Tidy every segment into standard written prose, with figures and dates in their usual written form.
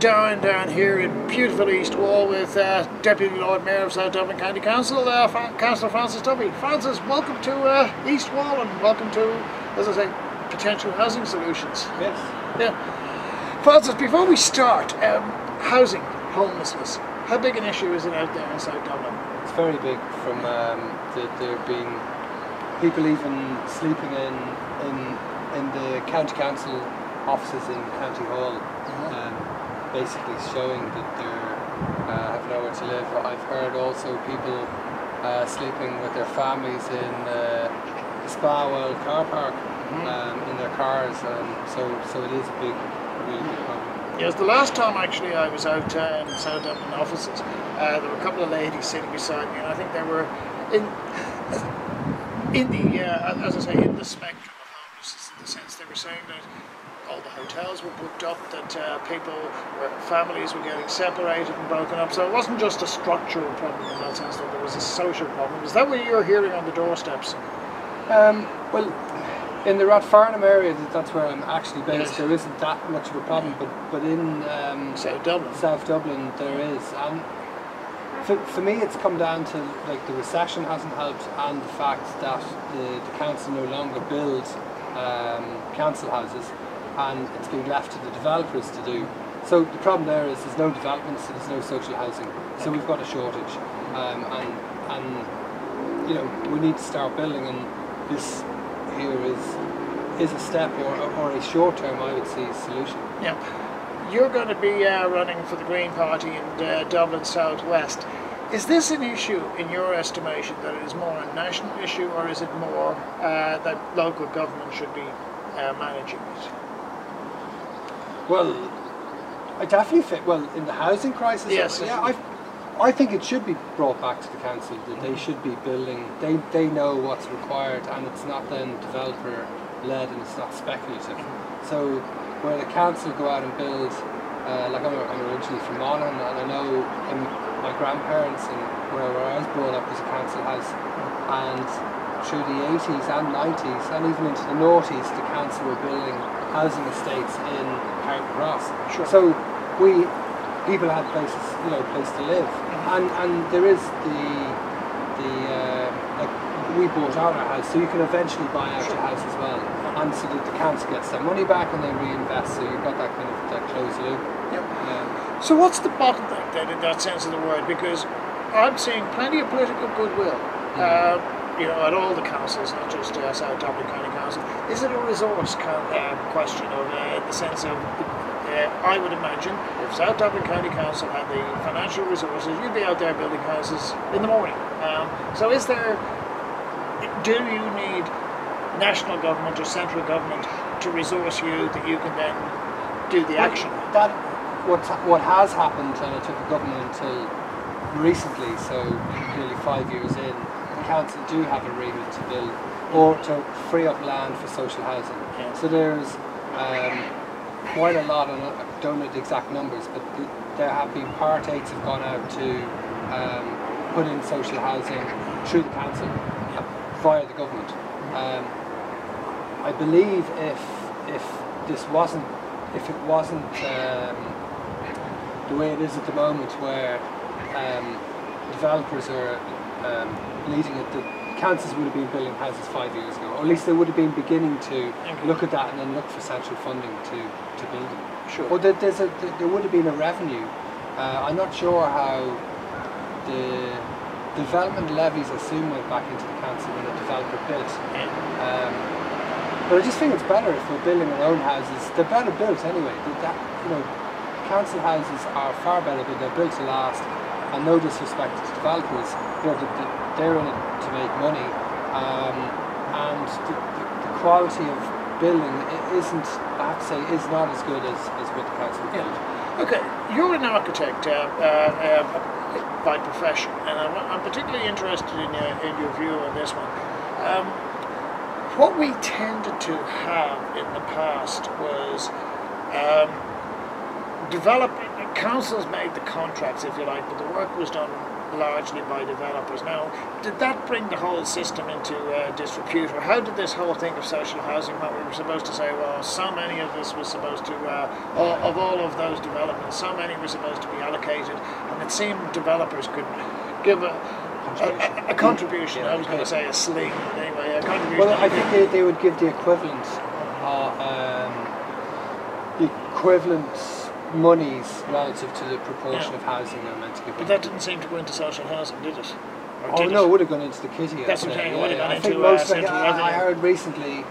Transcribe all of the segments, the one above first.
down here in beautiful East Wall with Deputy Lord Mayor of South Dublin County Council, Councillor Francis Duffy. Francis, welcome to East Wall and welcome to, as I say, potential housing solutions. Yes. Yeah. Francis, before we start, housing, homelessness, how big an issue is it out there in South Dublin? It's very big. From there have been people even sleeping in the county council offices in County Hall, basically showing that they have nowhere to live. I've heard also people sleeping with their families in the Spa World car park in their cars, so it is a really big problem. Yes, the last time actually I was out in the South Dublin offices, there were a couple of ladies sitting beside me, and I think they were in the as I say, in the spectrum of homelessness, in the sense they were saying that all the hotels were booked up, that families were getting separated and broken up. So it wasn't just a structural problem in that sense, that there was a social problem. Is that what you're hearing on the doorsteps? Well, in the Rathfarnham area, that's where I'm actually based, Yes. there isn't that much of a problem, but in South Dublin there is. And for me it's come down to, like, the recession hasn't helped, and the fact that the council no longer builds council houses, and it's being left to the developers to do. So the problem there is there's no development, so there's no social housing. So we've got a shortage, and you know, we need to start building, and this here is a step or a short term, I would say, solution. Yeah. You're going to be running for the Green Party in Dublin South West. Is this an issue, in your estimation, that it is more a national issue, or is it more that local government should be managing it? Well, I definitely think, well, in the housing crisis, yes, yeah, I think it should be brought back to the council, that they should be building, they know what's required, and it's not then developer led and it's not speculative. So where the council go out and build, like I'm originally from Monaghan, and I know my grandparents and where I was brought up was a council house, and through the 80s and 90s and even into the noughties, the council were building housing estates in Carrick Cross. Sure. So people had places, you know, place to live, and there is like, we bought out our house, so you can eventually buy out your house as well, and so that the council gets their money back and they reinvest, so you've got that kind of that closed loop. Yep. So what's the bottleneck then, in that sense of the word? Because I'm seeing plenty of political goodwill, you know, at all the councils, not just South Dublin County Council. Is it a resource question of in the sense of, I would imagine, if South Dublin County Council had the financial resources, you'd be out there building houses in the morning. So do you need national government or central government to resource you that you can then do the action? What has happened, and it took the government until recently, so nearly 5 years in, the council do have a remit to build or to free up land for social housing. Yeah. So there's quite a lot, and I don't know the exact numbers, but there have been Part 8s have gone out to put in social housing through the council via the government. I believe if it wasn't the way it is at the moment, where developers are leading it, the councils would have been building houses 5 years ago, or at least they would have been beginning to look at that and then look for central funding to build them. Sure. Or there would have been a revenue. I'm not sure how the development levies I assume went back into the council when the developer built. But I just think it's better if we're building our own houses. They're better built anyway. You know, council houses are far better, but they're built to last. And no disrespect to developers, you know, they're in it to make money, and the quality of building isn't, I have to say, is not as good as what the council built. Okay, you're an architect by profession, and I'm particularly interested in your view on this one. What we tended to have in the past was councils made the contracts, if you like, but the work was done largely by developers. Now, did that bring the whole system into disrepute, or how did this whole thing of social housing, when we were supposed to say, well, so many of this was supposed to, of all of those developments, so many were supposed to be allocated, and it seemed developers could give a contribution. I was going to say a sling, but anyway, a contribution. Well, I think they would give the equivalent monies relative to the proportion of housing they're meant to give. But that didn't seem to go into social housing, did it? Oh no, it would have gone into the kitty. That's what I'm saying. It would have gone I into think most central revenue. I heard recently,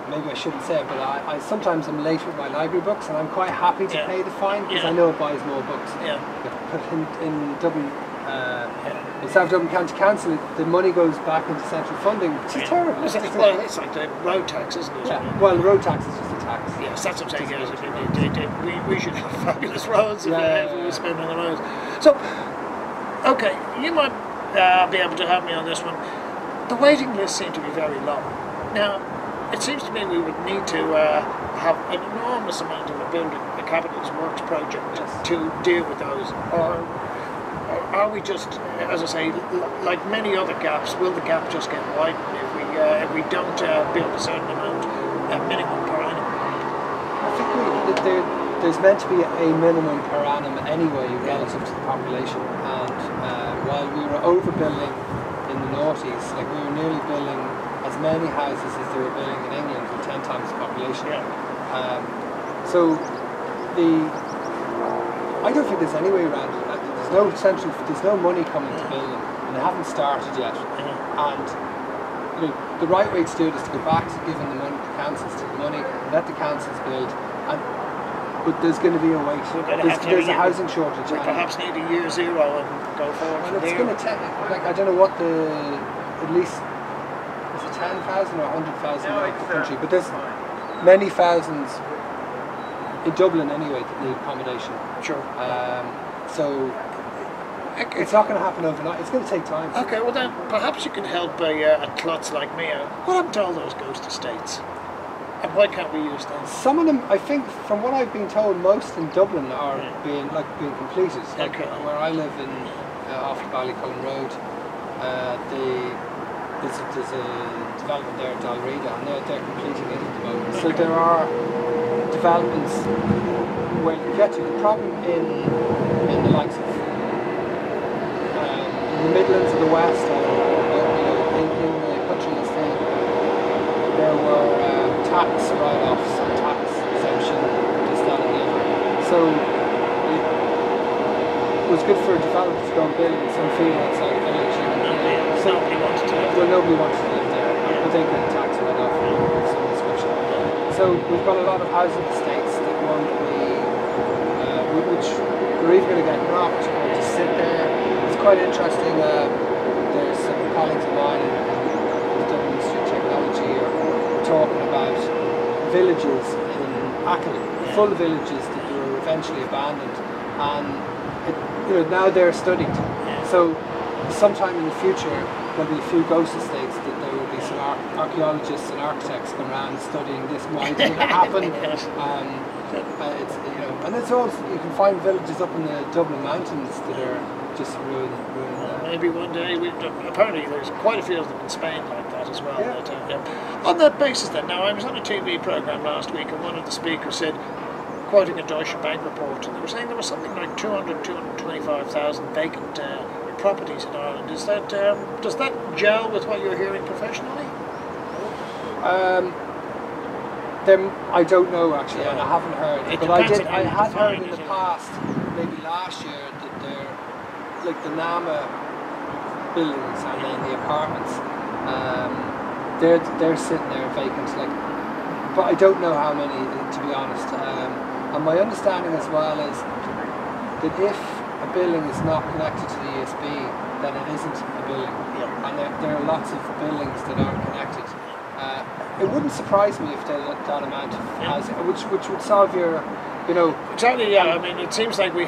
maybe I shouldn't say it, but I sometimes am late with my library books, and I'm quite happy to pay the fine because I know it buys more books. Yeah. But in Dublin, in South Dublin County Council, the money goes back into central funding, which is terrible. Well, it's like the road tax, isn't it? Yeah. Well, the road tax is just a tax. Yes, that's what I'm saying. We should have fabulous roads if we were spending on the roads. So, okay, you might be able to help me on this one. The waiting lists seem to be very long. Now, it seems to me we would need to have an enormous amount of a capital works project to deal with those, or are we just, as I say, like many other gaps, will the gap just get widened if we don't build a certain amount, minimum per annum? I think there's meant to be a minimum per annum anyway relative to the population, and while we were overbuilding in the noughties, like we were nearly building as many houses as they were building in England with 10 times the population. So I don't think there's any way around it. There's no money coming to build them, and they haven't started yet. And the right way to do it is to go back to giving the money to councils, let the councils build. But there's going to be a wait. There's a housing shortage. We perhaps need a year zero and go forward from it's there. going to take, I don't know what at least, is it 10,000 or 100,000 around the country, but there's many thousands in Dublin anyway that need accommodation. Sure. So it's not going to happen overnight. It's going to take time. Okay, well then perhaps you can help a klutz like me out. What happened to all those ghost estates? And why can't we use them? Some of them, I think, from what I've been told, most in Dublin are being completed. Like where I live in off the Ballycullen Road, there's a development there at DRHE, and they're completing it at the moment. So there are developments where you get to. The problem in the likes of in the Midlands of the West, or in the country estate, there were tax write-offs and tax exemption, this, that and the other. So it was good for developers to go and build in some field outside the village. So nobody wanted to live there. Well, nobody wanted to live there, but they get a tax write-off of some description. So we've got a lot of housing estates that won't be, which are either going to get knocked or just sit there. It's quite interesting. There's some colleagues of mine in the Dublin Institute of Technology are talking about villages in Achill, full villages that were eventually abandoned, and now they're studied. So sometime in the future there'll be a few ghost estates that there will be some archaeologists and architects going around studying this. Why did it happen? And it's also, you can find villages up in the Dublin mountains that are just ruined. Maybe one day, apparently there's quite a few of them in Spain like that as well. On that basis then, now I was on a TV programme last week and one of the speakers said, quoting a Deutsche Bank report, and they were saying there was something like 225,000 vacant properties in Ireland. Does that gel with what you're hearing professionally? I don't know actually, and I haven't heard. But I had heard in the past, maybe last year, that they're like the NAMA buildings and then the apartments. They're sitting there vacant. But I don't know how many, to be honest. And my understanding as well is that if a building is not connected to the ESB, then it isn't a building. And there are lots of buildings that aren't connected. It wouldn't surprise me if that amount of housing, which would solve your, Exactly, yeah. I mean, it seems like we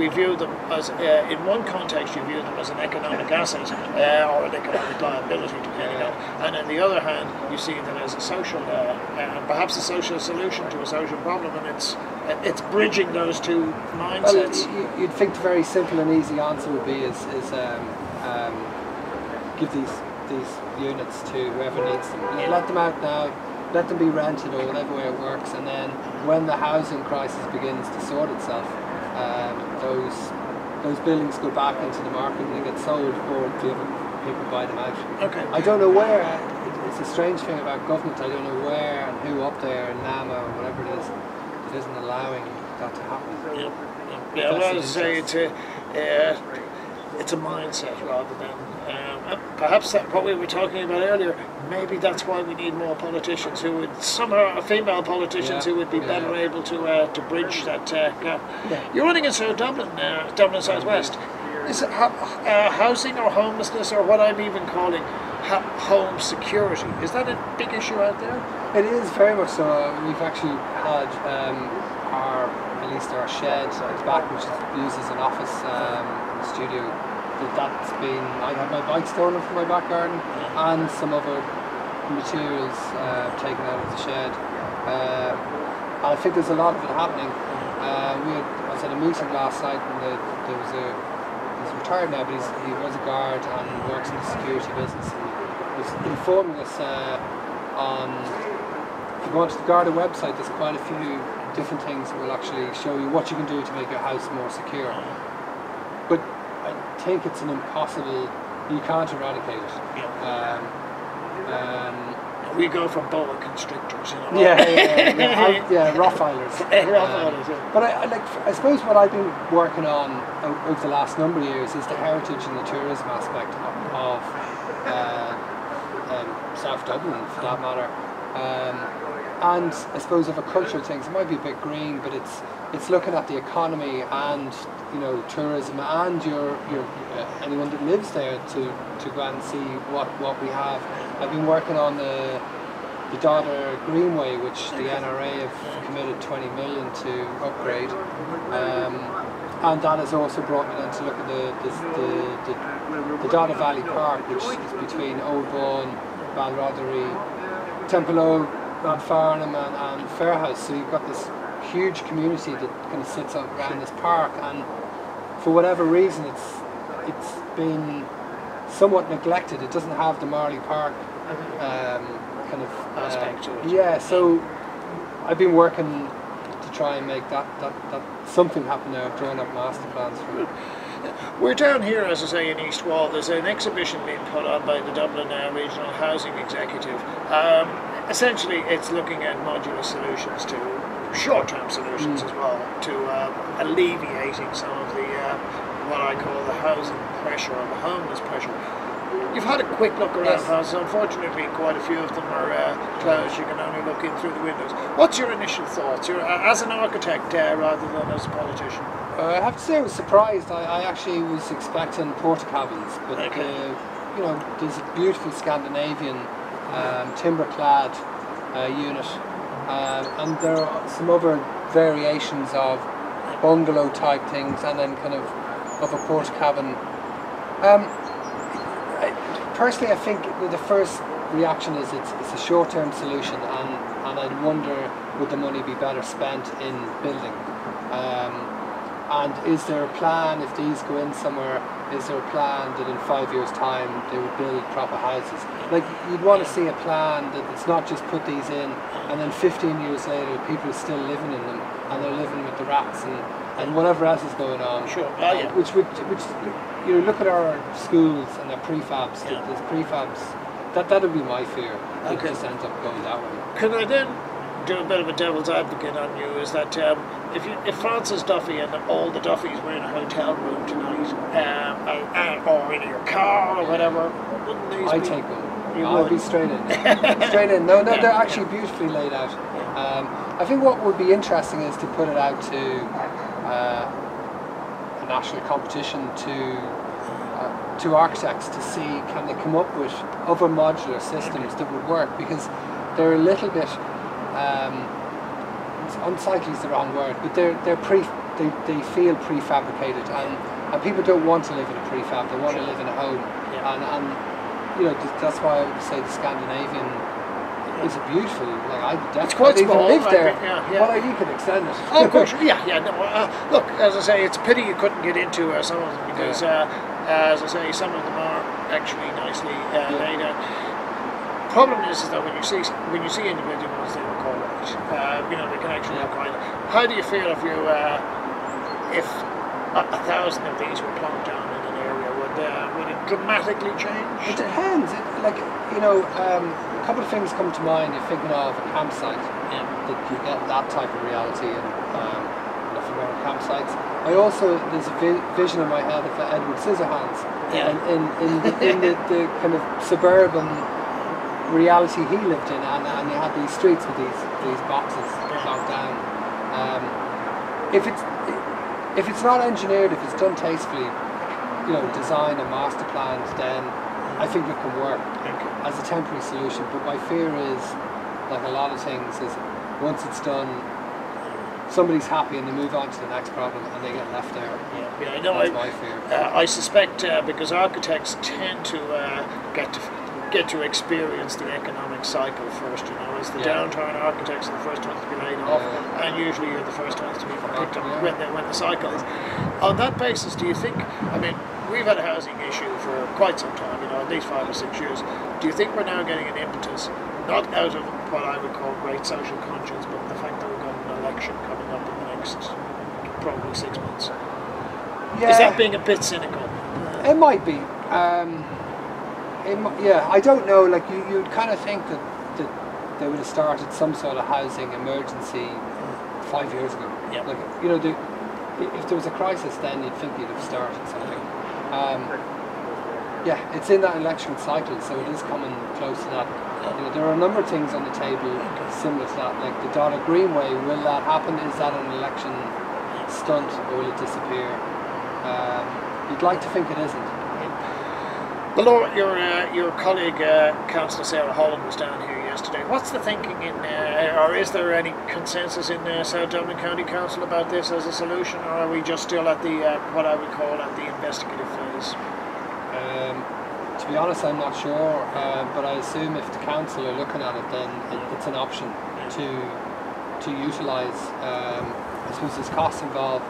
view them as, in one context you view them as an economic asset or an economic liability, depending on, and on the other hand you see them as a social, perhaps a social solution to a social problem, and it's it's bridging those two mindsets. Well, you'd think the very simple and easy answer would be is give these units to whoever needs them. Let them out now, let them be rented or whatever way it works, and then when the housing crisis begins to sort itself, those buildings go back into the market and they get sold, or the other people buy them out. Okay. I don't know where. It's a strange thing about government. I don't know where and who up there in NAMA or whatever it is that isn't allowing that to happen. Yeah, well, as I say, it's a mindset rather than perhaps that what we were talking about earlier. Maybe that's why we need more politicians who would somehow, female politicians who would be better able to bridge that gap. Yeah. You're running in Dublin, Dublin Southwest. Is it housing or homelessness, or what I'm even calling home security? Is that a big issue out there? It is very much so. We've actually had at least our shed at the back, which is used as an office studio. That's been, I had my bike stolen from my back garden and some other materials taken out of the shed. And I think there's a lot of it happening. I was at a meeting last night, and he's retired now, but he was a guard and works in the security business. He was informing us on, if you go onto the Garda website, there's quite a few different things that will actually show you what you can do to make your house more secure. But I think it's an impossible, you can't eradicate it. We go for boa constrictors, you know. Rottweilers. But I suppose what I've been working on over the last number of years is the heritage and the tourism aspect of South Dublin, for that matter. And I suppose of a cultural things, it might be a bit green, but it's looking at the economy and tourism and your anyone that lives there to go and see what we have. I've been working on the Dodder Greenway, which the NRA have committed 20 million to upgrade, and that has also brought me then to look at the Dodder Valley Park, which is between Old Bawn, Balroddery, Templeogue, Farnham and Fairhouse. So you've got this huge community that kind of sits around this park, and for whatever reason it's been somewhat neglected. It doesn't have the Marley Park kind of aspect to it. Yeah, so I've been working to try and make that something happen now. I've drawn up master plans for it. We're down here, as I say, in East Wall. There's an exhibition being put on by the Dublin Regional Housing Executive. Essentially, it's looking at modular solutions to short-term solutions as well, to alleviating some of the what I call the housing pressure or the homeless pressure. You've had a quick look around houses. Unfortunately, quite a few of them are closed. You can only look in through the windows. What's your initial thoughts? You're as an architect rather than as a politician. I have to say I was surprised. I actually was expecting porta cabins, but there's a beautiful Scandinavian timber-clad unit, and there are some other variations of bungalow-type things, and then kind of a porta cabin. Personally, I think the first reaction is it's a short-term solution, and I'd wonder would the money be better spent in building. And is there a plan, if these go in somewhere, is there a plan that in 5 years' time they would build proper houses? Like, you'd want to see a plan that it's not just put these in and then 15 years later people are still living in them and they're living with the rats and whatever else is going on. Sure. Which look at our schools and their prefabs, there's prefabs, that would be my fear. It just ends up going that way. Could I then do a bit of a devil's advocate on you, is that if Francis Duffy and all the Duffys were in a hotel room tonight, or in your car or whatever, wouldn't these I'd take them. I'd be straight in. Straight in. No, they're actually beautifully laid out. I think what would be interesting is to put it out to a national competition to architects to see can they come up with other modular systems that would work, because they're a little bit unsightly is the wrong word, but they feel prefabricated, and people don't want to live in a prefab, they want to live in a home, and that's why I would say the Scandinavian it's a beautiful, like I it's quite small, live there, yeah. But you could extend it. Oh, of course, yeah. No, look, as I say, it's a pity you couldn't get into some of them because, as I say, some of them are actually nicely laid out. Problem is that when you see individuals, they look all right. They can actually look right. How do you feel if if 1,000 of these were plonked down in an area? Would it dramatically change? It depends. A couple of things come to mind. You're thinking of a campsite. Yeah. That you get that type of reality in ephemeral campsites. There's a vision in my head of Edward Scissorhands. Yeah. In the kind of suburban reality he lived in, and you had these streets with these boxes locked down. If it's not engineered, if it's done tastefully, designed and master planned, then I think it can work as a temporary solution. But my fear is, like a lot of things, is once it's done, somebody's happy and they move on to the next problem and they get left there. Yeah, I know. That's my fear. I suspect because architects tend to get to experience the economic cycle first. As the downturn, architects are the first ones to be laid off, and usually you're the first ones to be picked up when the cycle is. On that basis, do you think? I mean, we've had a housing issue for quite some time. At least 5 or 6 years. Do you think we're now getting an impetus, not out of what I would call great social conscience, but the fact that we've got an election coming up in the next probably 6 months? Yeah. Is that being a bit cynical? It might be. I don't know. Like you'd kind of think that they would have started some sort of housing emergency 5 years ago. Yeah. Like if there was a crisis, then you'd think you'd have started something. It's in that election cycle, so it is coming close to that. There are a number of things on the table similar to that, like the Dollar Greenway. Will that happen? Is that an election stunt, or will it disappear? You'd like to think it isn't. Well, Laura, your colleague, Councillor Sarah Holland, was down here yesterday. What's the thinking or is there any consensus in South Dublin County Council about this as a solution, or are we just still at the what I would call at the investigative phase? To be honest, I'm not sure, but I assume if the council are looking at it, then it's an option to utilise. I suppose there's costs involved,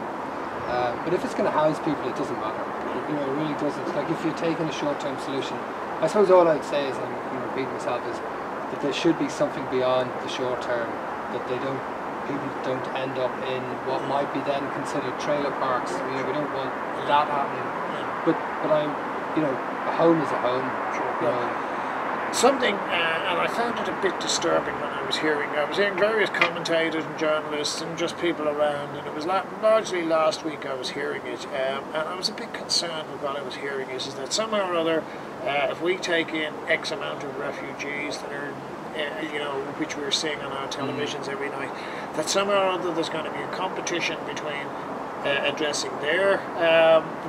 but if it's going to house people, it doesn't matter. It really doesn't. Like if you're taking a short-term solution, I suppose all I'd say is, and I'm repeating myself, is that there should be something beyond the short term, that people don't end up in what might be then considered trailer parks. We don't want that happening. But I'm, a home is a home. Something, and I found it a bit disturbing when I was hearing various commentators and journalists and just people around, and it was largely last week I was hearing it, and I was a bit concerned with what I was hearing is that somehow or other, if we take in X amount of refugees that are, which we're seeing on our televisions every night, that somehow or other there's going to be a competition between addressing their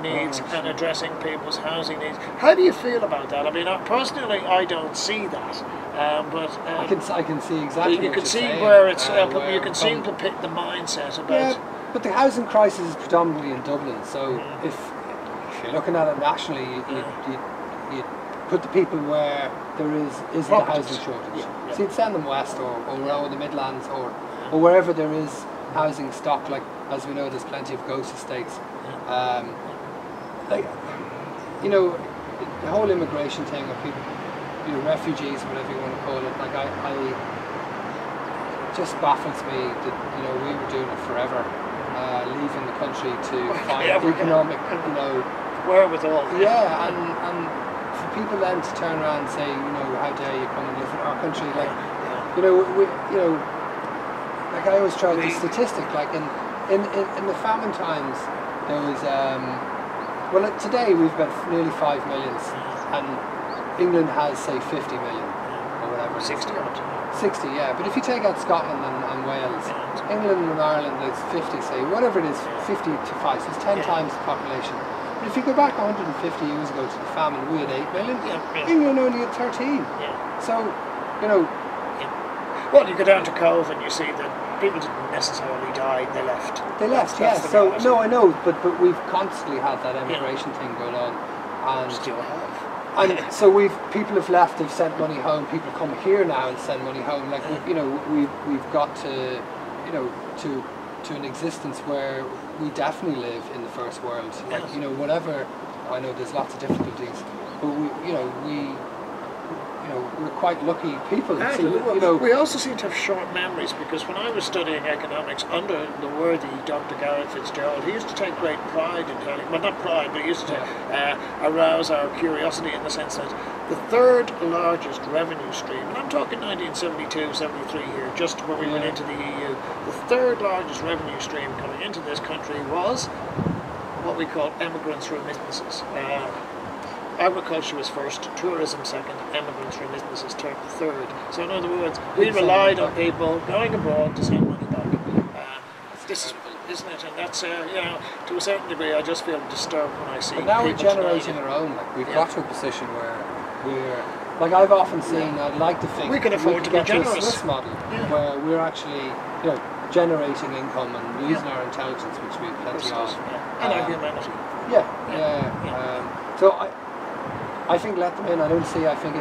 needs and addressing people's housing needs. How do you feel about that? I mean, personally, I don't see that, but I can see exactly. You what can you're see saying, where it's. You can seem to pick the mindset about. Yeah, but the housing crisis is predominantly in Dublin. So if you're looking at it nationally, you put the people where there isn't a housing shortage. So you'd send them west or the Midlands or wherever there is housing stock. Like, as we know, there's plenty of ghost estates. The whole immigration thing, or people, refugees, whatever you want to call it. Like, it just baffles me that we were doing it forever, leaving the country to find economic, wherewithal. Yeah, and for people then to turn around and say, how dare you come and live in our country? Like, like I always try the statistic. Like in the famine times, there was today we've got nearly 5 million, and England has, say, 50 million or whatever. 60 odd. 60, yeah. But if you take out Scotland and Wales, England and Ireland is 50, say, whatever it is, 50 to 5, so it's 10 times the population. But if you go back 150 years ago to the famine, we had 8 million. England only had 13. So, Well, you go down to Cove and you see that people didn't necessarily die, they left. They left, that's So, no, I know, but we've constantly had that emigration thing going on. And still have. And so people have left, they've sent money home. People come here now and send money home. Like we've got to, to an existence where we definitely live in the first world. Like whatever. I know there's lots of difficulties, but we're quite lucky people. So, we also seem to have short memories, because when I was studying economics under the worthy Dr. Mick FitzGerald, he used to take great pride in telling, well, not pride, but he used to arouse our curiosity in the sense that the third largest revenue stream, and I'm talking 1972, 73 here, just when we went into the EU, the third largest revenue stream coming into this country was what we call immigrants' remittances. Agriculture was first, tourism second, immigrants' remittances third. So in other words, we relied on people going abroad to send money back. This is, isn't it? And that's, to a certain degree, I just feel disturbed when I see. But now we're generating our own. Like we've got to a position where we're, like I've often seen, I'd like to think we can afford to be generous. To a Swiss model where we're actually, generating income and using our intelligence, which we have plenty of, and our humanity. So I think let them in. I don't see. I think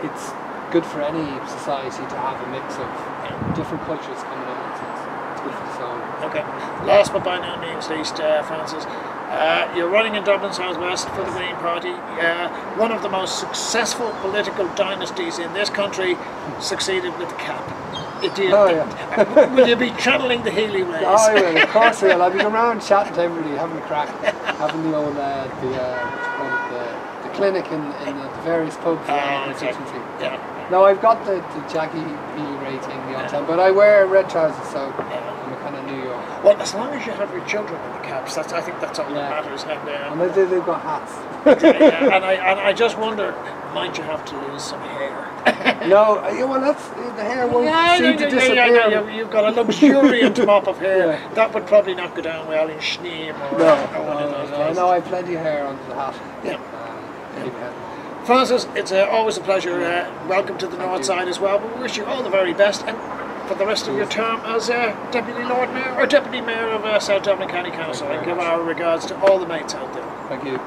it's good for any society to have a mix of different cultures coming in. It's good for the soul. Okay. Last but by no means least, Francis, you're running in Dublin South West for the Green Party. One of the most successful political dynasties in this country succeeded with the cap. Will you be channeling the Healy rays? Oh, I will. Of course I will. I'll be going around chatting to everybody, having a crack, having the old the clinic in the various pubs around the constituency. No, I've got the Jackie Healy rating the odd time, but I wear red trousers, so I'm a kind of New York. Well, as long as you have your children in the caps, I think that's all that matters. And they've got hats. And I just wonder, might you have to lose some hair? No, well, the hair won't seem to disappear. You've got a luxuriant mop of hair. That would probably not go down well in Schneem or one of those places. No, I have plenty of hair under the hat. Francis, it's always a pleasure. Welcome to the North Side as well. But we wish you all the very best, and for the rest of your term as Deputy Lord Mayor or Deputy Mayor of South Dublin County Council. And give our regards to all the mates out there. Thank you.